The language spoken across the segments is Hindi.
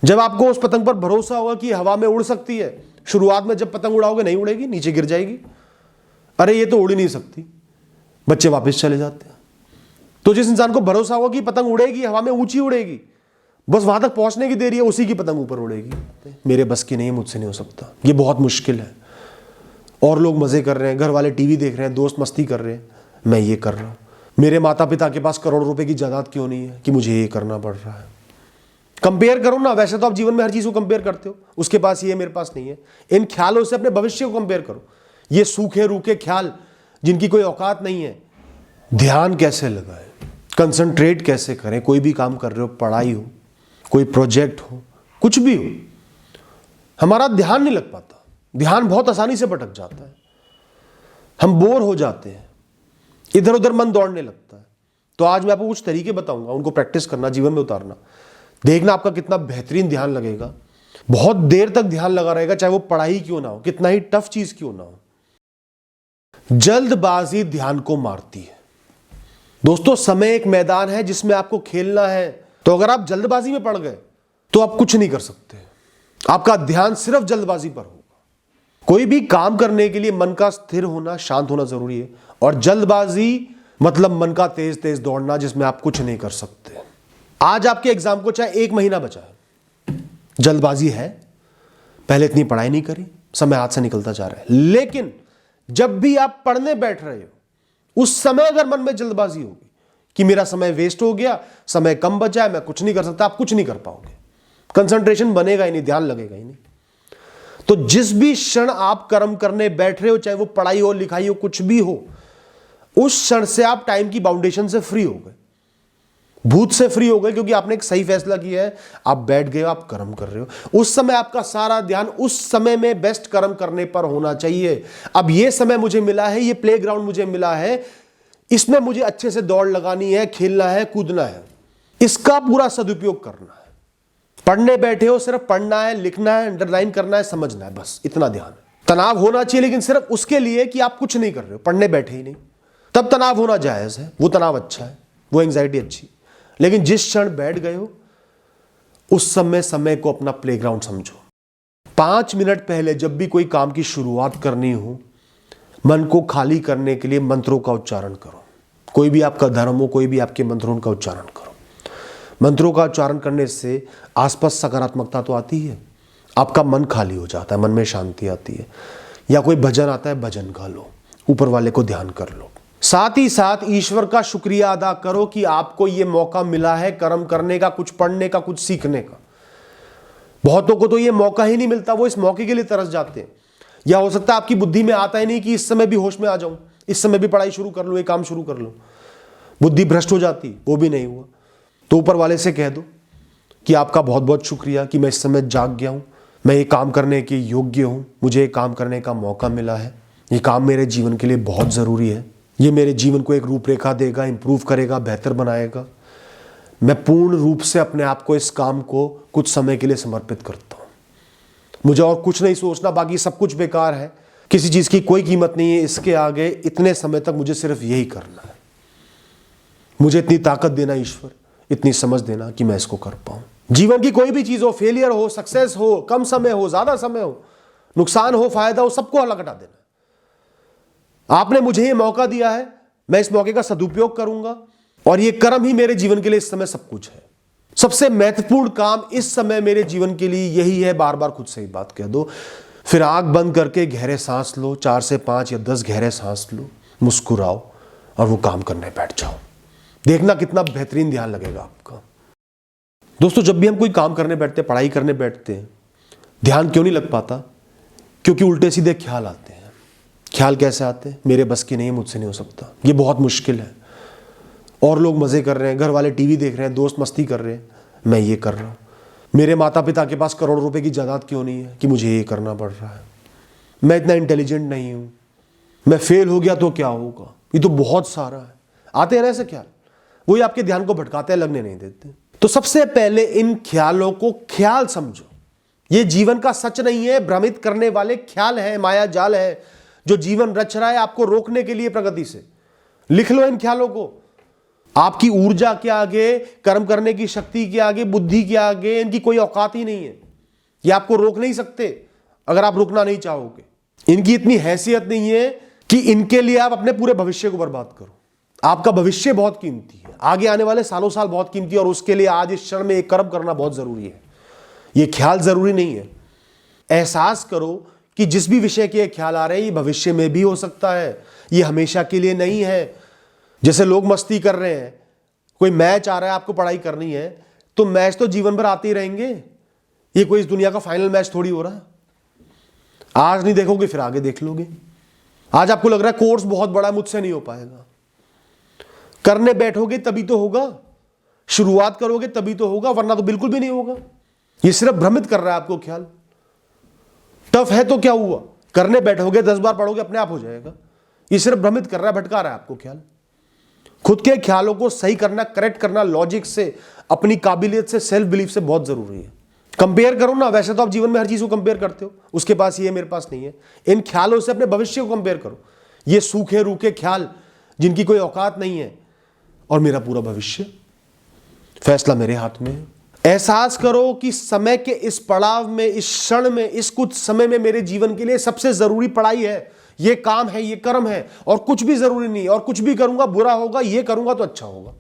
जब आपको उस पतंग पर भरोसा होगा कि हवा में उड़ सकती है, शुरुआत में जब पतंग उड़ाओगे नहीं उड़ेगी, नीचे गिर जाएगी, अरे ये तो उड़ ही नहीं सकती, बच्चे वापस चले जाते हैं। तो जिस इंसान को भरोसा होगा कि पतंग उड़ेगी, हवा में ऊंची उड़ेगी, बस वहां तक पहुंचने की देरी है, उसी की पतंग ऊपर उड़ेगी। मेरे बस की नहीं है, मुझसे नहीं हो सकता, ये बहुत मुश्किल है। और लोग मजे कर रहे हैं, घर वाले टीवी देख रहे हैं, दोस्त मस्ती कर रहे हैं, मैं ये कर रहा हूं। मेरे माता पिता के पास करोड़ों रुपए की जायदाद क्यों नहीं है कि मुझे ये करना पड़ रहा है। कंपेयर करो ना, वैसे तो आप जीवन में हर चीज को कंपेयर करते हो, उसके पास ये है मेरे पास नहीं है। इन ख्यालों से अपने भविष्य को कंपेयर करो, ये सूखे रूखे ख्याल जिनकी कोई औकात नहीं है। ध्यान कैसे लगाए, कंसंट्रेट कैसे करें, कोई भी काम कर रहे हो, पढ़ाई हो, कोई प्रोजेक्ट हो, कुछ भी हो, हमारा ध्यान नहीं लग पाता, ध्यान बहुत आसानी से भटक जाता है, हम बोर हो जाते हैं, इधर उधर मन दौड़ने लगता है। तो आज मैं आपको कुछ तरीके बताऊंगा, उनको प्रैक्टिस करना, जीवन में उतारना, देखना आपका कितना बेहतरीन ध्यान लगेगा, बहुत देर तक ध्यान लगा रहेगा, चाहे वो पढ़ाई क्यों ना हो, कितना ही टफ चीज क्यों ना हो। जल्दबाजी ध्यान को मारती है। दोस्तों, समय एक मैदान है जिसमें आपको खेलना है, तो अगर आप जल्दबाजी में पड़ गए तो आप कुछ नहीं कर सकते, आपका ध्यान सिर्फ जल्दबाजी पर होगा। कोई भी काम करने के लिए मन का स्थिर होना, शांत होना जरूरी है, और जल्दबाजी मतलब मन का तेज तेज दौड़ना जिसमें आप कुछ नहीं कर सकते। आज आपके एग्जाम को चाहे 1 महीना बचा है, जल्दबाजी है, पहले इतनी पढ़ाई नहीं करी, समय हाथ से निकलता जा रहा है, लेकिन जब भी आप पढ़ने बैठ रहे हो उस समय अगर मन में जल्दबाजी होगी कि मेरा समय वेस्ट हो गया, समय कम बचा है, मैं कुछ नहीं कर सकता, आप कुछ नहीं कर पाओगे, कंसंट्रेशन बनेगा ही नहीं, ध्यान लगेगा ही नहीं। तो जिस भी क्षण आप कर्म करने बैठ रहे हो, चाहे वो पढ़ाई हो, लिखाई हो, कुछ भी हो, उस क्षण से आप टाइम की बाउंडेशन से फ्री हो गए, भूत से फ्री हो गए, क्योंकि आपने एक सही फैसला किया है, आप बैठ गए हो, आप कर्म कर रहे हो। उस समय आपका सारा ध्यान उस समय में बेस्ट कर्म करने पर होना चाहिए। अब ये समय मुझे मिला है, ये प्लेग्राउंड मुझे मिला है, इसमें मुझे अच्छे से दौड़ लगानी है, खेलना है, कूदना है, इसका पूरा सदुपयोग करना है। पढ़ने बैठे हो, सिर्फ पढ़ना है, लिखना है, अंडरलाइन करना है, समझना है, बस इतना ध्यान है। तनाव होना चाहिए, लेकिन सिर्फ उसके लिए कि आप कुछ नहीं कर रहे हो, पढ़ने बैठे ही नहीं, तब तनाव होना जायज है, वो तनाव अच्छा है, वो एंजाइटी अच्छी। लेकिन जिस क्षण बैठ गए हो उस समय को अपना प्लेग्राउंड समझो। 5 मिनट पहले जब भी कोई काम की शुरुआत करनी हो, मन को खाली करने के लिए मंत्रों का उच्चारण करो। कोई भी आपका धर्म हो, कोई भी आपके मंत्रों का उच्चारण करो। मंत्रों का उच्चारण करने से आसपास सकारात्मकता तो आती है, आपका मन खाली हो जाता है, मन में शांति आती है। या कोई भजन आता है, भजन गा लो, ऊपर वाले को ध्यान कर लो। साथ ही साथ ईश्वर का शुक्रिया अदा करो कि आपको यह मौका मिला है कर्म करने का, कुछ पढ़ने का, कुछ सीखने का। बहुतों को तो यह मौका ही नहीं मिलता, वो इस मौके के लिए तरस जाते हैं। या हो सकता है आपकी बुद्धि में आता ही नहीं कि इस समय भी होश में आ जाऊं, इस समय भी पढ़ाई शुरू कर लूं, ये काम शुरू कर लूं, बुद्धि भ्रष्ट हो जाती, वो भी नहीं हुआ। तो ऊपर वाले से कह दो कि आपका बहुत बहुत शुक्रिया कि मैं इस समय जाग गया हूं, मैं ये काम करने के योग्य हूं, मुझे ये काम करने का मौका मिला है, ये काम मेरे जीवन के लिए बहुत जरूरी है, ये मेरे जीवन को एक रूपरेखा देगा, इंप्रूव करेगा, बेहतर बनाएगा। मैं पूर्ण रूप से अपने आप को, इस काम को कुछ समय के लिए समर्पित करता हूं। मुझे और कुछ नहीं सोचना, बाकी सब कुछ बेकार है, किसी चीज की कोई कीमत नहीं है, इसके आगे इतने समय तक मुझे सिर्फ यही करना है। मुझे इतनी ताकत देना ईश्वर, इतनी समझ देना कि मैं इसको कर पाऊं। जीवन की कोई भी चीज हो, फेलियर हो, सक्सेस हो, कम समय हो, ज्यादा समय हो, नुकसान हो, फायदा हो, सबको अलग हटा देना। आपने मुझे ये मौका दिया है, मैं इस मौके का सदुपयोग करूंगा, और ये कर्म ही मेरे जीवन के लिए इस समय सब कुछ है। सबसे महत्वपूर्ण काम इस समय मेरे जीवन के लिए यही है। बार बार खुद से ही बात कह दो, फिर आंख बंद करके गहरे सांस लो, 4 से 5 या 10 गहरे सांस लो, मुस्कुराओ और वो काम करने बैठ जाओ। देखना कितना बेहतरीन ध्यान लगेगा आपका। दोस्तों, जब भी हम कोई काम करने बैठते हैं, पढ़ाई करने बैठते हैं, ध्यान क्यों नहीं लग पाता? क्योंकि उल्टे सीधे ख्याल आते हैं। ख्याल कैसे आते हैं? मेरे बस की नहीं है, मुझसे नहीं हो सकता, ये बहुत मुश्किल है, और लोग मजे कर रहे हैं, घर वाले टीवी देख रहे हैं, दोस्त मस्ती कर रहे हैं, मैं ये कर रहा हूं। मेरे माता पिता के पास करोड़ों रुपए की जायदाद क्यों नहीं है कि मुझे ये करना पड़ रहा है। मैं इतना इंटेलिजेंट नहीं हूं, मैं फेल हो गया तो क्या होगा, ये तो बहुत सारा है। आते हैं ना ऐसे ख्याल, वही आपके ध्यान को भटकाते हैं, लगने नहीं देते। तो सबसे पहले इन ख्यालों को ख्याल समझो। ये जीवन का सच नहीं है, भ्रमित करने वाले ख्याल है, माया जाल है जो जीवन रच रहा है आपको रोकने के लिए प्रगति से। लिख लो इन ख्यालों को, आपकी ऊर्जा के आगे, कर्म करने की शक्ति के आगे, बुद्धि के आगे इनकी कोई औकात ही नहीं है। ये आपको रोक नहीं सकते अगर आप रुकना नहीं चाहोगे। इनकी इतनी हैसियत नहीं है कि इनके लिए आप अपने पूरे भविष्य को बर्बाद करो। आपका भविष्य बहुत कीमती है, आगे आने वाले सालों साल बहुत कीमती है, और उसके लिए आज इस क्षण में एक कर्म करना बहुत जरूरी है। ये ख्याल जरूरी नहीं है। एहसास करो कि जिस भी विषय के ख्याल आ रहे हैं ये भविष्य में भी हो सकता है, ये हमेशा के लिए नहीं है। जैसे लोग मस्ती कर रहे हैं, कोई मैच आ रहा है, आपको पढ़ाई करनी है तो मैच तो जीवन भर आते ही रहेंगे। ये कोई इस दुनिया का फाइनल मैच थोड़ी हो रहा है। आज नहीं देखोगे फिर आगे देख लोगे। आज आपको लग रहा है कोर्स बहुत बड़ा है, मुझसे नहीं हो पाएगा। करने बैठोगे तभी तो होगा, शुरुआत करोगे तभी तो होगा, वरना तो बिल्कुल भी नहीं होगा। ये सिर्फ भ्रमित कर रहा है आपको ख्याल। टफ है तो क्या हुआ, करने बैठोगे 10 बार पढ़ोगे अपने आप हो जाएगा। ये सिर्फ भ्रमित कर रहा है, भटका रहा है आपको ख्याल। खुद के ख्यालों को सही करना, करेक्ट करना लॉजिक से, अपनी काबिलियत से, सेल्फ बिलीफ से बहुत जरूरी है। कंपेयर करो ना, वैसे तो आप जीवन में हर चीज को कंपेयर करते हो, उसके पास ये मेरे पास नहीं है। इन ख्यालों से अपने भविष्य को कंपेयर करो। ये सूखे रूखे ख्याल जिनकी कोई औकात नहीं है, और मेरा पूरा भविष्य, फैसला मेरे हाथ में है। एहसास करो कि समय के इस पड़ाव में, इस क्षण में, इस कुछ समय में मेरे जीवन के लिए सबसे जरूरी पढ़ाई है, ये काम है, ये कर्म है, और कुछ भी जरूरी नहीं। और कुछ भी करूंगा बुरा होगा, ये करूंगा तो अच्छा होगा।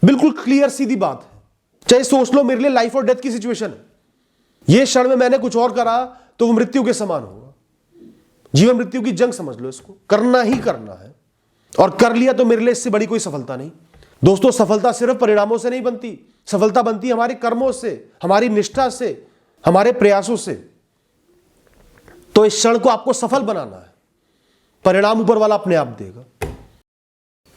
बिल्कुल क्लियर सीधी बात है। चाहे सोच लो मेरे लिए लाइफ और डेथ की सिचुएशन है, ये क्षण में मैंने कुछ और करा तो वो मृत्यु के समान होगा। जीवन मृत्यु की जंग समझ लो इसको, करना ही करना है, और कर लिया तो मेरे लिए इससे बड़ी कोई सफलता नहीं। दोस्तों, सफलता सिर्फ परिणामों से नहीं बनती, सफलता बनती है हमारे कर्मों से, हमारी निष्ठा से, हमारे प्रयासों से। तो इस क्षण को आपको सफल बनाना है, परिणाम ऊपर वाला अपने आप देगा।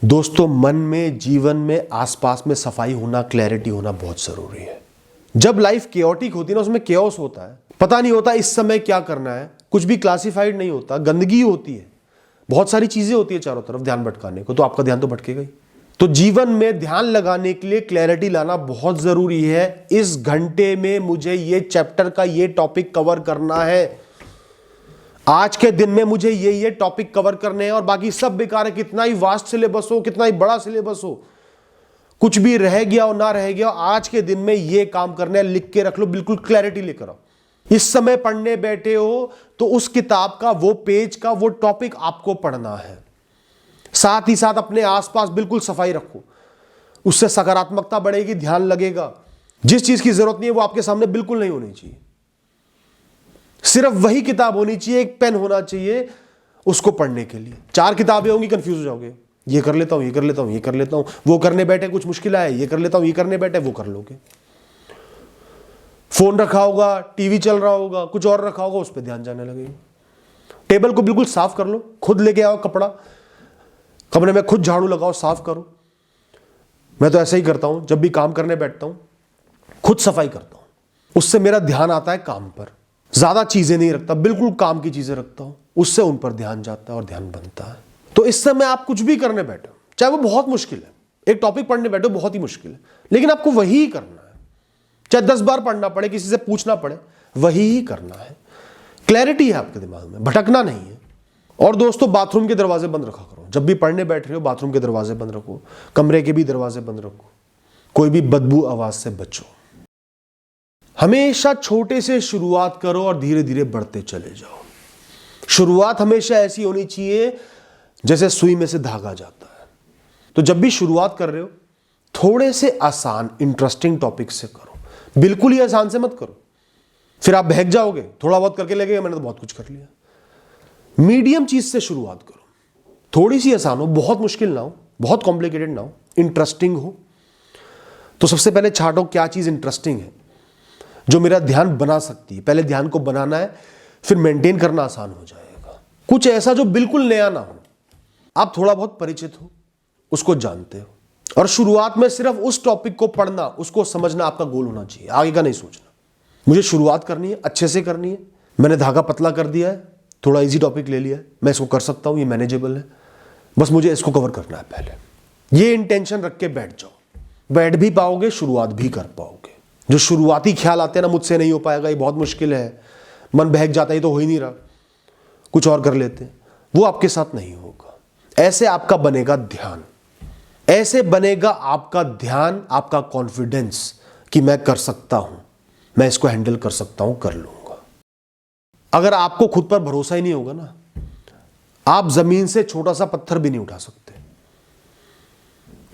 दोस्तों, मन में, जीवन में, आसपास में सफाई होना, क्लैरिटी होना बहुत जरूरी है। जब लाइफ केओटिक होती है ना, उसमें केओस होता है, पता नहीं होता इस समय क्या करना है, कुछ भी क्लासिफाइड नहीं होता, गंदगी होती है, बहुत सारी चीजें होती है चारों तरफ ध्यान भटकाने को, तो आपका ध्यान तो भटकेगा ही। तो जीवन में ध्यान लगाने के लिए क्लैरिटी लाना बहुत जरूरी है। इस घंटे में मुझे ये चैप्टर का ये टॉपिक कवर करना है, आज के दिन में मुझे ये टॉपिक कवर करने हैं, और बाकी सब बेकार है। कितना ही वास्ट सिलेबस हो, कितना ही बड़ा सिलेबस हो, कुछ भी रह गया और ना रह गया, आज के दिन में ये काम करना है। लिख के रख लो, बिल्कुल क्लैरिटी लेकर आओ। इस समय पढ़ने बैठे हो तो उस किताब का, वो पेज का, वो टॉपिक आपको पढ़ना है। साथ ही साथ अपने आसपास बिल्कुल सफाई रखो, उससे सकारात्मकता बढ़ेगी, ध्यान लगेगा। जिस चीज की जरूरत नहीं है वो आपके सामने बिल्कुल नहीं होनी चाहिए। सिर्फ वही किताब होनी चाहिए, एक पेन होना चाहिए उसको पढ़ने के लिए। 4 किताबें होंगी, कंफ्यूज हो जाओगे, ये कर लेता हूं, ये कर लेता हूं, ये कर लेता हूं, वो करने बैठे कुछ मुश्किल है, ये कर लेता हूं, ये करने बैठे वो कर लोगे। फोन रखा होगा, टीवी चल रहा होगा, कुछ और रखा होगा, उस पर ध्यान जाने लगेगा। टेबल को बिल्कुल साफ कर लो, खुद लेके आओ कपड़ा, कमरे में खुद झाड़ू लगाओ, साफ करो। मैं तो ऐसे ही करता हूं, जब भी काम करने बैठता हूं खुद सफाई करता हूं, उससे मेरा ध्यान आता है काम पर। ज्यादा चीजें नहीं रखता, बिल्कुल काम की चीजें रखता हूं, उससे उन पर ध्यान जाता है और ध्यान बनता है। तो इस समय आप कुछ भी करने बैठो, चाहे वो बहुत मुश्किल है, एक टॉपिक पढ़ने बैठो बहुत ही मुश्किल है, लेकिन आपको वही ही करना है। चाहे 10 बार पढ़ना पड़े, किसी से पूछना पड़े, वही ही करना है। क्लैरिटी है आपके दिमाग में, भटकना नहीं है। और दोस्तों, बाथरूम के दरवाजे बंद रखा करो। जब भी पढ़ने बैठ रहे हो बाथरूम के दरवाजे बंद रखो, कमरे के भी दरवाजे बंद रखो, कोई भी बदबू आवाज से बचो। हमेशा छोटे से शुरुआत करो और धीरे धीरे बढ़ते चले जाओ। शुरुआत हमेशा ऐसी होनी चाहिए जैसे सुई में से धागा जाता है। तो जब भी शुरुआत कर रहे हो, थोड़े से आसान, इंटरेस्टिंग टॉपिक से करो, बिल्कुल ही आसान से मत करो, फिर आप बहक जाओगे। थोड़ा बहुत करके लगेगा मैंने तो बहुत कुछ कर लिया। मीडियम चीज से शुरुआत करो, थोड़ी सी आसान हो, बहुत मुश्किल ना हो, बहुत कॉम्प्लिकेटेड ना हो, इंटरेस्टिंग हो। तो सबसे पहले छांटो क्या चीज इंटरेस्टिंग है, जो मेरा ध्यान बना सकती है। पहले ध्यान को बनाना है, फिर मेंटेन करना आसान हो जाएगा। कुछ ऐसा जो बिल्कुल नया ना हो, आप थोड़ा बहुत परिचित हो, उसको जानते हो, और शुरुआत में सिर्फ उस टॉपिक को पढ़ना, उसको समझना आपका गोल होना चाहिए, आगे का नहीं सोचना। मुझे शुरुआत करनी है, अच्छे से करनी है, मैंने धागा पतला कर दिया है, थोड़ा इजी टॉपिक ले लिया है, मैं इसको कर सकता हूं, ये मैनेजेबल है, बस मुझे इसको कवर करना है पहले। ये इंटेंशन रख के बैठ जाओ, बैठ भी पाओगे, शुरुआत भी कर पाओगे। जो शुरुआती ख्याल आते हैं ना, मुझसे नहीं हो पाएगा, ये बहुत मुश्किल है, मन बहक जाता है, ये तो हो ही नहीं रहा, कुछ और कर लेते हैं, वो आपके साथ नहीं होगा। ऐसे आपका बनेगा ध्यान। ऐसे बनेगा आपका ध्यान, आपका कॉन्फिडेंस कि मैं कर सकता हूं, मैं इसको हैंडल कर सकता हूं, कर लूंगा। अगर आपको खुद पर भरोसा ही नहीं होगा ना, आप जमीन से छोटा सा पत्थर भी नहीं उठा सकते।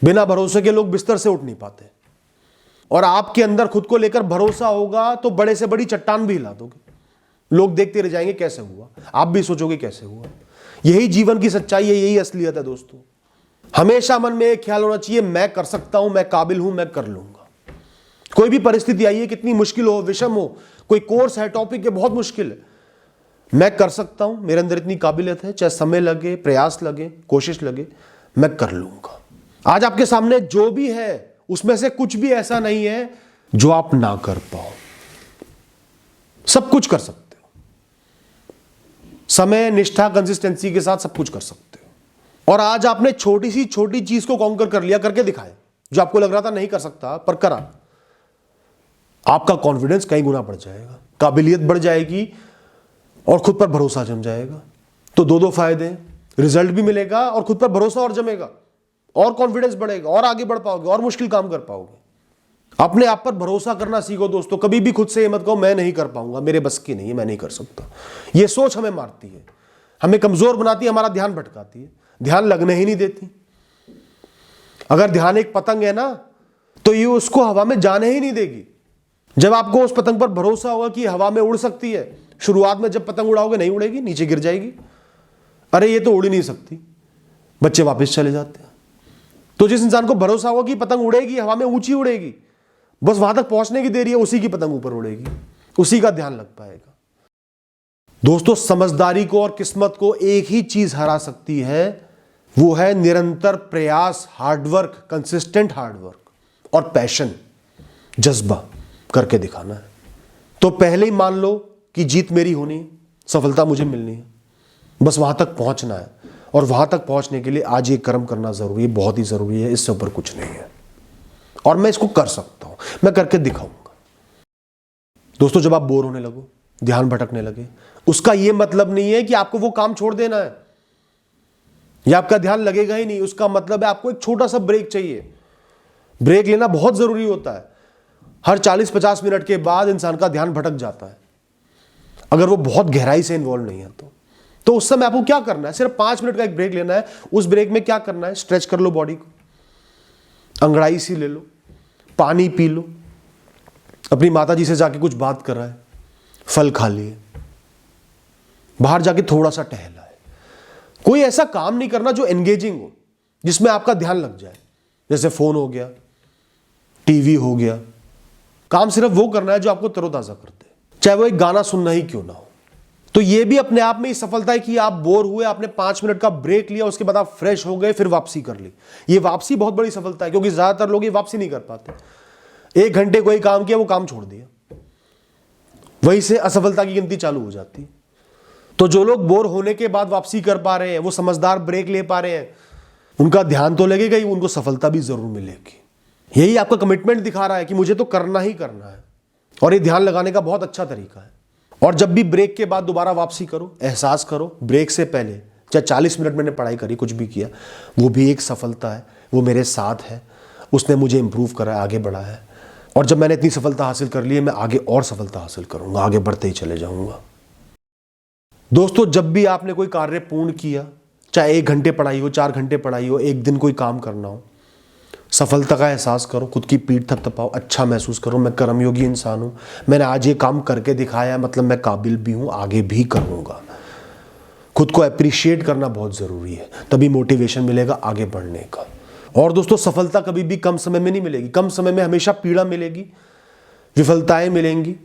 बिना भरोसे के लोग बिस्तर से उठ नहीं पाते। और आपके अंदर खुद को लेकर भरोसा होगा तो बड़े से बड़ी चट्टान भी हिला दोगे। लोग देखते रह जाएंगे कैसे हुआ, आप भी सोचोगे कैसे हुआ। यही जीवन की सच्चाई है, यही असलियत है दोस्तों। हमेशा मन में एक ख्याल होना चाहिए, मैं कर सकता हूं, मैं काबिल हूं, मैं कर लूंगा। कोई भी परिस्थिति आई है, कितनी मुश्किल हो, विषम हो, कोई कोर्स है, टॉपिक है, बहुत मुश्किल है, मैं कर सकता हूं, मेरे अंदर इतनी काबिलियत है, चाहे समय लगे, प्रयास लगे, कोशिश लगे, मैं कर लूंगा। आज आपके सामने जो भी है उसमें से कुछ भी ऐसा नहीं है जो आप ना कर पाओ। सब कुछ कर सकते हो। समय, निष्ठा, कंसिस्टेंसी के साथ सब कुछ कर सकते हो। और आज आपने छोटी सी छोटी चीज को कॉन्कर कर लिया, करके दिखाया, जो आपको लग रहा था नहीं कर सकता, पर करा। आपका कॉन्फिडेंस कई गुना बढ़ जाएगा, काबिलियत बढ़ जाएगी और खुद पर भरोसा जम जाएगा। तो दो फायदे, रिजल्ट भी मिलेगा और खुद पर भरोसा और जमेगा और कॉन्फिडेंस बढ़ेगा और आगे बढ़ पाओगे और मुश्किल काम कर पाओगे। अपने आप पर भरोसा करना सीखो दोस्तों। कभी भी खुद से ये मत कहो मैं नहीं कर पाऊंगा, मेरे बस की नहीं है, मैं नहीं कर सकता। ये सोच हमें मारती है, हमें कमजोर बनाती है, हमारा ध्यान भटकाती है, ध्यान लगने ही नहीं देती। अगर ध्यान एक पतंग है ना, तो ये उसको हवा में जाने ही नहीं देगी। जब आपको उस पतंग पर भरोसा होगा कि हवा में उड़ सकती है, शुरुआत में जब पतंग उड़ाओगे नहीं उड़ेगी, नीचे गिर जाएगी, अरे ये तो उड़ ही नहीं सकती, बच्चे वापस चले जाते हैं। तो जिस इंसान को भरोसा होगा कि पतंग उड़ेगी, हवा में ऊंची उड़ेगी, बस वहां तक पहुंचने की देरी है, उसी की पतंग ऊपर उड़ेगी, उसी का ध्यान लग पाएगा। दोस्तों, समझदारी को और किस्मत को एक ही चीज हरा सकती है, वो है निरंतर प्रयास, हार्डवर्क, कंसिस्टेंट हार्डवर्क और पैशन, जज्बा करके दिखाना है। तो पहले ही मान लो कि जीत मेरी होनी है, सफलता मुझे मिलनी है, बस वहां तक पहुंचना है। और वहां तक पहुंचने के लिए आज ये कर्म करना जरूरी है, बहुत ही जरूरी है, इससे ऊपर कुछ नहीं है। और मैं इसको कर सकता हूं, मैं करके दिखाऊंगा। दोस्तों, जब आप बोर होने लगो, ध्यान भटकने लगे, उसका यह मतलब नहीं है कि आपको वो काम छोड़ देना है या आपका ध्यान लगेगा ही नहीं। उसका मतलब है आपको एक छोटा सा ब्रेक चाहिए। ब्रेक लेना बहुत जरूरी होता है। हर 40-50 मिनट के बाद इंसान का ध्यान भटक जाता है, अगर वो बहुत गहराई से इन्वॉल्व नहीं है तो उस समय आपको क्या करना है, सिर्फ 5 मिनट का एक ब्रेक लेना है। उस ब्रेक में क्या करना है, स्ट्रेच कर लो बॉडी को, अंगड़ाई सी ले लो, पानी पी लो, अपनी माता जी से जाके कुछ बात कर रहा है, फल खा लिए, बाहर जाके थोड़ा सा टहला है। कोई ऐसा काम नहीं करना जो एंगेजिंग हो, जिसमें आपका ध्यान लग जाए, जैसे फोन हो गया, टीवी हो गया। काम सिर्फ वो करना है जो आपको तरोताजा करते हैं, चाहे वो एक गाना सुनना ही क्यों ना हो। तो ये भी अपने आप में ही सफलता है कि आप बोर हुए, आपने 5 मिनट का ब्रेक लिया, उसके बाद आप फ्रेश हो गए, फिर वापसी कर ली। ये वापसी बहुत बड़ी सफलता है, क्योंकि ज्यादातर लोग ये वापसी नहीं कर पाते। 1 घंटे कोई काम किया, वो काम छोड़ दिया, वहीं से असफलता की गिनती चालू हो जाती। तो जो लोग बोर होने के बाद वापसी कर पा रहे हैं, वो समझदार ब्रेक ले पा रहे हैं, उनका ध्यान तो लगेगा ही, उनको सफलता भी जरूर मिलेगी। यही आपका कमिटमेंट दिखा रहा है कि मुझे तो करना ही करना है। और ये ध्यान लगाने का बहुत अच्छा तरीका है। और जब भी ब्रेक के बाद दोबारा वापसी करो, एहसास करो ब्रेक से पहले चाहे 40 मिनट मैंने पढ़ाई करी, कुछ भी किया, वो भी एक सफलता है, वो मेरे साथ है, उसने मुझे इंप्रूव करा है, आगे बढ़ा है। और जब मैंने इतनी सफलता हासिल कर ली है, मैं आगे और सफलता हासिल करूंगा, आगे बढ़ते ही चले जाऊंगा। दोस्तों, जब भी आपने कोई कार्य पूर्ण किया, चाहे 1 घंटे पढ़ाई हो, 4 घंटे पढ़ाई हो, 1 दिन कोई काम करना हो, सफलता का एहसास करो, खुद की पीठ थपथपाओ, अच्छा महसूस करो, मैं कर्मयोगी इंसान हूं, मैंने आज ये काम करके दिखाया, मतलब मैं काबिल भी हूं, आगे भी करूंगा। खुद को अप्रिशिएट करना बहुत जरूरी है, तभी मोटिवेशन मिलेगा आगे बढ़ने का। और दोस्तों, सफलता कभी भी कम समय में नहीं मिलेगी। कम समय में हमेशा पीड़ा मिलेगी, विफलताएं मिलेंगी,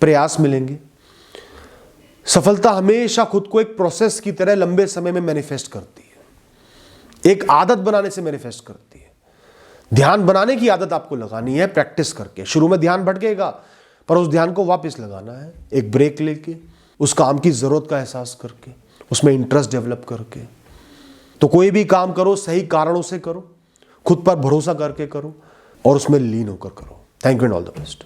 प्रयास मिलेंगे। सफलता हमेशा खुद को एक प्रोसेस की तरह लंबे समय में मैनिफेस्ट करती है, एक आदत बनाने से मैनिफेस्ट करती है। ध्यान बनाने की आदत आपको लगानी है प्रैक्टिस करके। शुरू में ध्यान भटकेगा, पर उस ध्यान को वापस लगाना है, एक ब्रेक लेके, उस काम की जरूरत का एहसास करके, उसमें इंटरेस्ट डेवलप करके। तो कोई भी काम करो, सही कारणों से करो, खुद पर भरोसा करके करो और उसमें लीन होकर करो। Thank you and all the best.